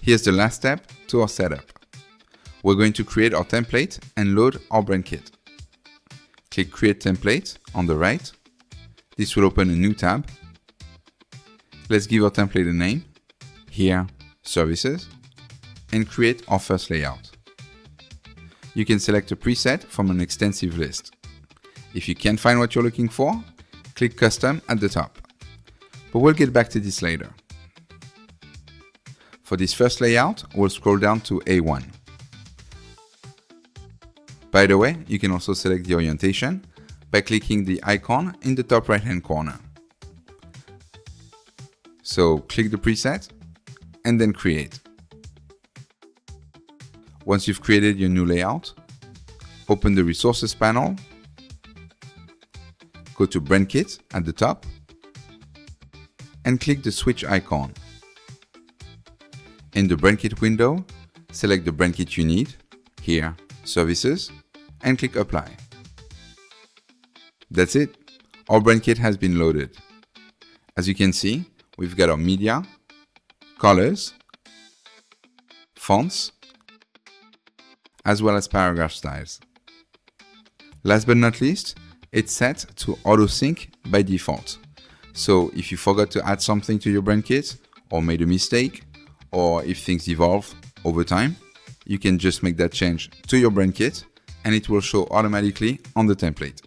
Here's the last step to our setup. We're going to create our template and load our brand kit. Click Create Template on the right. This will open a new tab. Let's give our template a name. Here, Services, and create our first layout. You can select a preset from an extensive list. If you can't find what you're looking for, click Custom at the top. But we'll get back to this later. For this first layout, we'll scroll down to A1. By the way, you can also select the orientation by clicking the icon in the top right-hand corner. So click the preset and then create. Once you've created your new layout, open the Resources panel, go to Brand Kit at the top, and click the switch icon. In the Brand Kit window, select the brand kit you need, here, Services, and click Apply. That's it. Our brand kit has been loaded. As you can see, we've got our media, colors, fonts, as well as paragraph styles. Last but not least, it's set to auto sync by default. So if you forgot to add something to your brand kit or made a mistake, or if things evolve over time, you can just make that change to your brand kit and it will show automatically on the template.